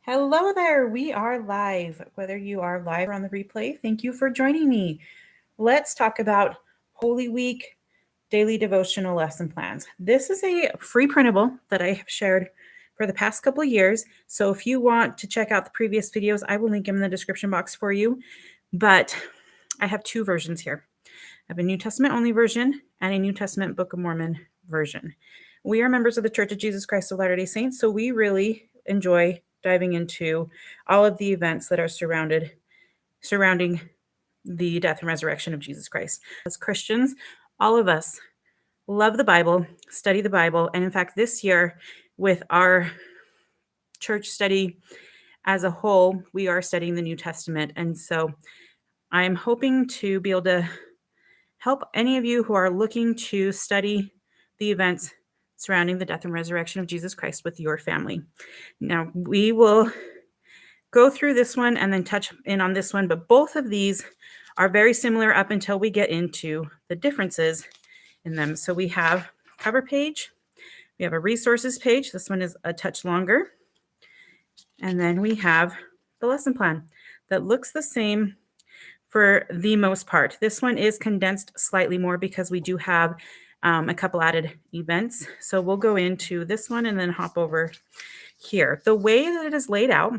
Hello there. We are live. Whether you are live or on the replay, thank you for joining me. Let's talk about Holy Week daily devotional lesson plans. This is a free printable that I have shared for the past couple of years. So if you want to check out the previous videos, I will link them in the description box for you. But I have two versions here. I have a New Testament only version and a New Testament Book of Mormon version. We are members of the Church of Jesus Christ of Latter-day Saints, so we really enjoy diving into all of the events that are surrounding the death and resurrection of Jesus Christ. As Christians, all of us love the Bible, study the Bible, and in fact, this year with our church study as a whole, we are studying the New Testament. And so I'm hoping to be able to help any of you who are looking to study the events surrounding the death and resurrection of Jesus Christ with your family. Now, we will go through this one and then touch in on this one, but both of these are very similar up until we get into the differences in them. So we have cover page, we have a resources page. This one is a touch longer. And then we have the lesson plan that looks the same for the most part. This one is condensed slightly more because we do have a couple added events. So we'll go into this one and then hop over here. The way that it is laid out,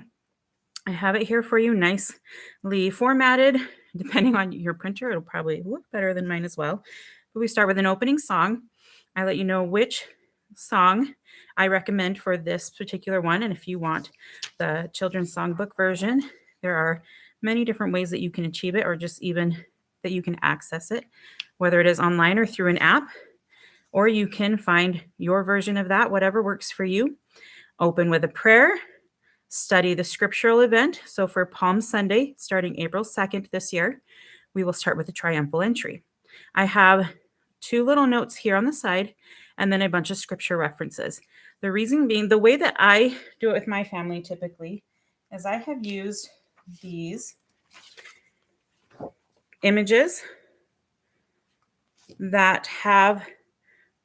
I have it here for you nicely formatted. Depending on your printer, it'll probably look better than mine as well. But we start with an opening song. I let you know which song I recommend for this particular one. And if you want the children's songbook version, there are many different ways that you can achieve it, or just even that you can access it, whether it is online or through an app, or you can find your version of that, whatever works for you. Open with a prayer, study the scriptural event. So for Palm Sunday, starting April 2nd this year, we will start with the triumphal entry. I have two little notes here on the side and then a bunch of scripture references. The reason being, the way that I do it with my family typically is I have used these images that have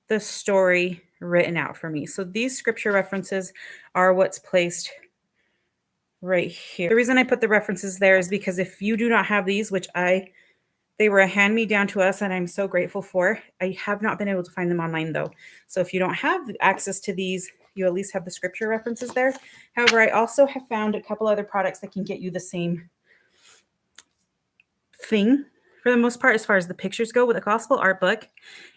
the story written out for me. So these scripture references are what's placed right here. The reason I put the references there is because if you do not have these, which they were a hand-me-down to us and I'm so grateful for, I have not been able to find them online though. So if you don't have access to these, you at least have the scripture references there. However, I also have found a couple other products that can get you the same thing for the most part as far as the pictures go. With a gospel art book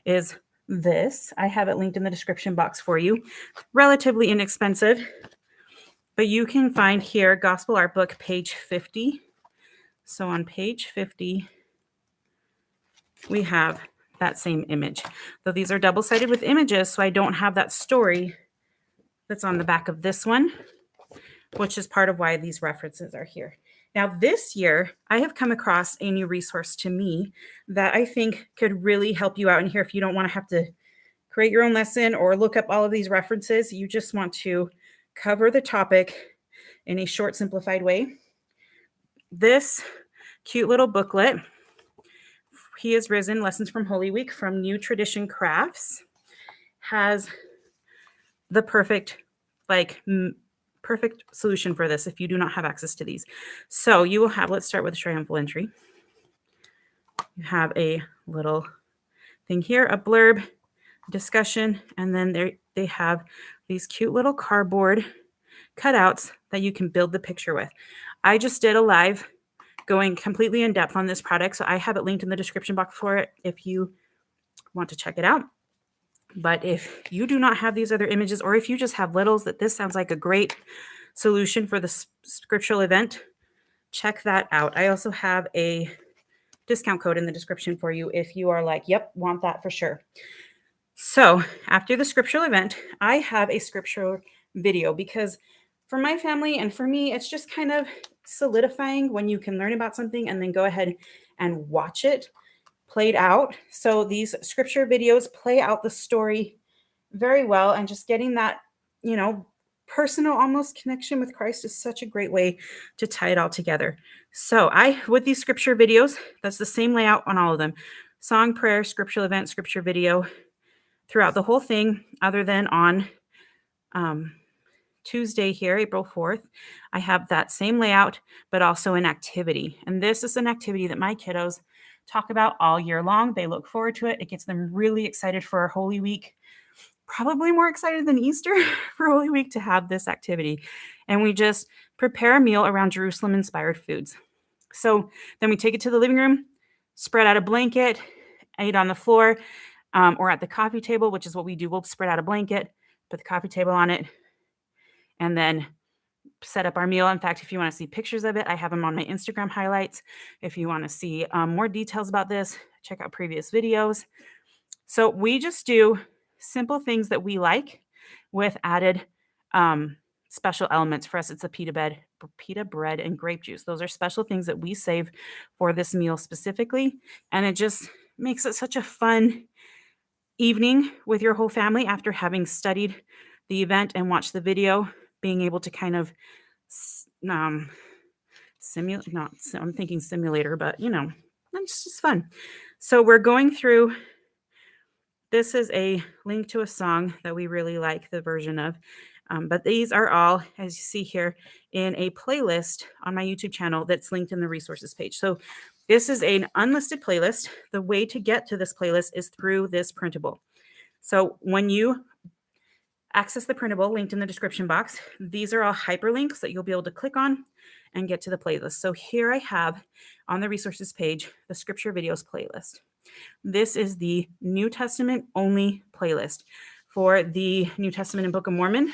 is this. I have it linked in the description box for you. Relatively inexpensive, but you can find here gospel art book page 50. So on page 50, we have that same image. Though these are double-sided with images, so I don't have that story that's on the back of this one, which is part of why these references are here. Now, this year, I have come across a new resource to me that I think could really help you out in here if you don't want to have to create your own lesson or look up all of these references. You just want to cover the topic in a short, simplified way. This cute little booklet, He is Risen, Lessons from Holy Week from New Tradition Crafts, has the perfect solution for this if you do not have access to these. So you will have, let's start with the triumphal entry. You have a little thing here, a blurb, discussion, and then they have these cute little cardboard cutouts that you can build the picture with. I just did a live going completely in depth on this product, so I have it linked in the description box for it if you want to check it out. But if you do not have these other images, or if you just have littles, that this sounds like a great solution for the scriptural event, check that out. I also have a discount code in the description for you if you are like, yep, want that for sure. So after the scriptural event, I have a scriptural video because for my family and for me, it's just kind of solidifying when you can learn about something and then go ahead and watch it played out. So these scripture videos play out the story very well, and just getting that, personal almost connection with Christ is such a great way to tie it all together. So with these scripture videos, that's the same layout on all of them. Song, prayer, scriptural event, scripture video throughout the whole thing, other than on Tuesday here, April 4th, I have that same layout, but also an activity. And this is an activity that my kiddos talk about all year long. They look forward to it. It gets them really excited for our Holy Week, probably more excited than Easter for Holy Week to have this activity. And we just prepare a meal around Jerusalem-inspired foods. So then we take it to the living room, spread out a blanket, eat on the floor, or at the coffee table, which is what we do. We'll spread out a blanket, put the coffee table on it, and then set up our meal. In fact, if you want to see pictures of it, I have them on my Instagram highlights. If you want to see more details about this, check out previous videos. So we just do simple things that we like with added special elements. For us, it's a pita bread and grape juice. Those are special things that we save for this meal specifically. And it just makes it such a fun evening with your whole family after having studied the event and watched the video, being able to kind of simulate, I'm thinking simulator, but it's just fun. So we're going through, this is a link to a song that we really like the version of, but these are all, as you see here, in a playlist on my YouTube channel that's linked in the resources page. So this is an unlisted playlist. The way to get to this playlist is through this printable. So when you access the printable linked in the description box, these are all hyperlinks that you'll be able to click on and get to the playlist. So here I have on the resources page, the scripture videos playlist. This is the New Testament only playlist. For the New Testament and Book of Mormon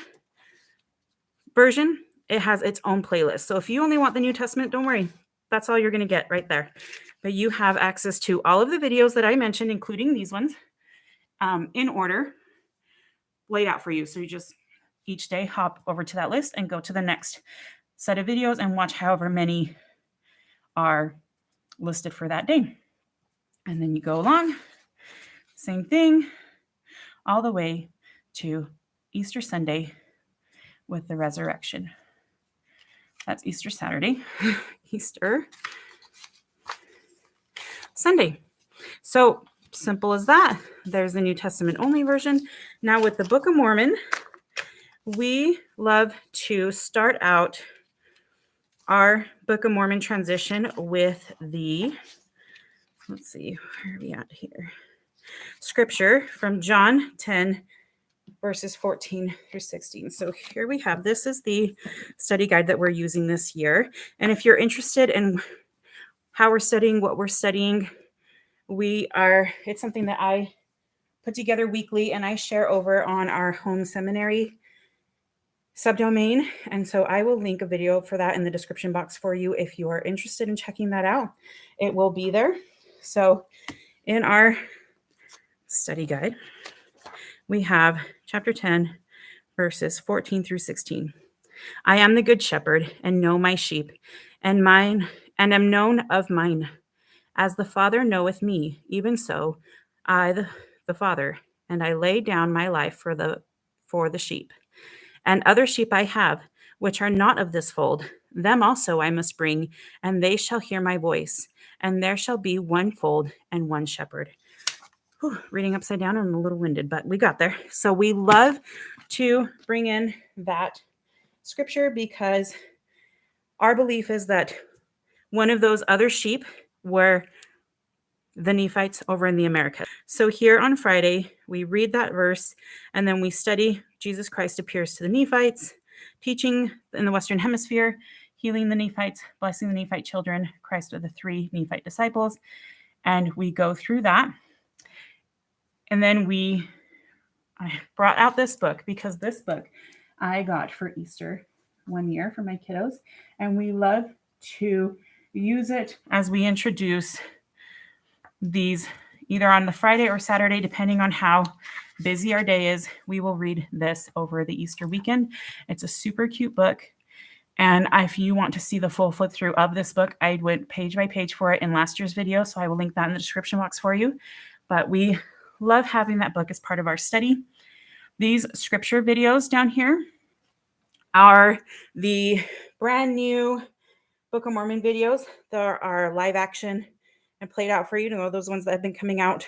version, it has its own playlist. So if you only want the New Testament, don't worry. That's all you're going to get right there. But you have access to all of the videos that I mentioned, including these ones, in order, laid out for you. So you just each day hop over to that list and go to the next set of videos and watch however many are listed for that day. And then you go along, same thing, all the way to Easter Sunday with the resurrection. That's Easter Saturday, Easter Sunday. So simple as that. There's the New Testament only version. Now with the Book of Mormon, we love to start out our Book of Mormon transition with the, let's see, where are we at here? Scripture from John 10, verses 14 through 16. So here we have, this is the study guide that we're using this year. And if you're interested in how we're studying, what we're studying, it's something that I put together weekly and I share over on our home seminary subdomain. And so I will link a video for that in the description box for you. If you are interested in checking that out, it will be there. So in our study guide, we have chapter 10, verses 14 through 16. I am the good shepherd and know my sheep and am known of mine. As the Father knoweth me, even so I, the Father, and I lay down my life for the sheep. And other sheep I have, which are not of this fold, them also I must bring, and they shall hear my voice, and there shall be one fold and one shepherd. Whew, reading upside down, I'm a little winded, but we got there. So we love to bring in that scripture because our belief is that one of those other sheep were the Nephites over in the Americas. So here on Friday, we read that verse and then we study Jesus Christ appears to the Nephites, teaching in the Western Hemisphere, healing the Nephites, blessing the Nephite children, Christ with the 3 Nephite disciples. And we go through that. And then I brought out this book because this book I got for Easter one year for my kiddos. And we love to use it as we introduce these either on the Friday or Saturday, depending on how busy our day is. We will read this over the Easter weekend. It's a super cute book. And if you want to see the full flip through of this book, I went page by page for it in last year's video. So I will link that in the description box for you. But we love having that book as part of our study. These scripture videos down here are the brand new Book of Mormon videos. There are live action and played out for you. Those ones that have been coming out.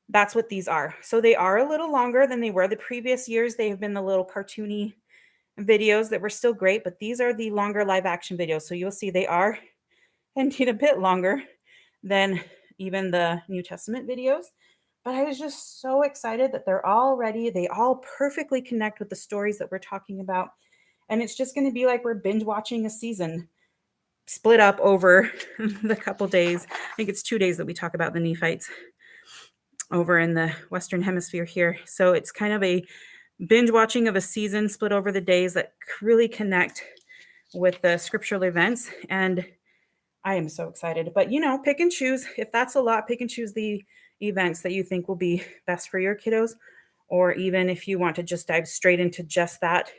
That's what these are. So they are a little longer than they were the previous years. They have been the little cartoony videos that were still great, but these are the longer live action videos. So you'll see they are indeed a bit longer than even the New Testament videos. But I was just so excited that they're all ready. They all perfectly connect with the stories that we're talking about. And it's just going to be like we're binge watching a season split up over the couple days. I think it's 2 days that we talk about the Nephites over in the Western Hemisphere here. So it's kind of a binge watching of a season split over the days that really connect with the scriptural events. And I am so excited. But, pick and choose. If that's a lot, pick and choose the events that you think will be best for your kiddos. Or even if you want to just dive straight into just that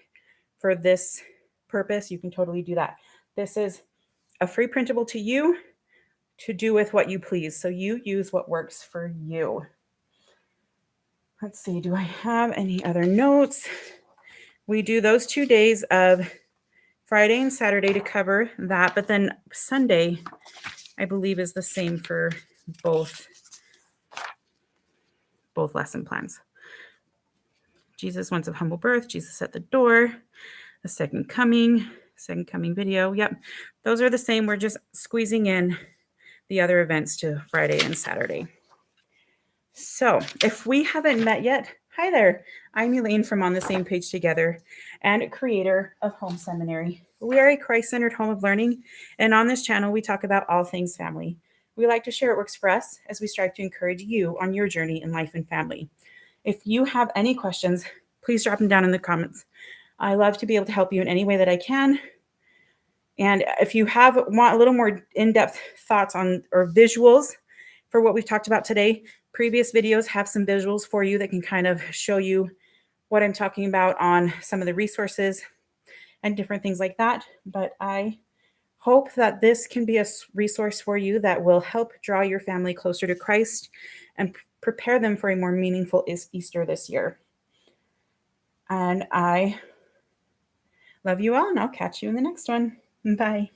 for this purpose, you can totally do that. This is a free printable to you to do with what you please. So you use what works for you. Let's see, do I have any other notes? We do those 2 days of Friday and Saturday to cover that, but then Sunday, I believe, is the same for both lesson plans. Jesus Once of Humble Birth, Jesus at the Door, the Second Coming video. Yep, those are the same. We're just squeezing in the other events to Friday and Saturday. So if we haven't met yet, hi there. I'm Elaine from On the Same Page Together and creator of Home Seminary. We are a Christ-centered home of learning, and on this channel, we talk about all things family. We like to share what works for us as we strive to encourage you on your journey in life and family. If you have any questions, please drop them down in the comments. I love to be able to help you in any way that I can. And if you want a little more in-depth thoughts on or visuals for what we've talked about today, previous videos have some visuals for you that can kind of show you what I'm talking about on some of the resources and different things like that. But I hope that this can be a resource for you that will help draw your family closer to Christ and prepare them for a more meaningful Easter this year. And I love you all, and I'll catch you in the next one. Bye.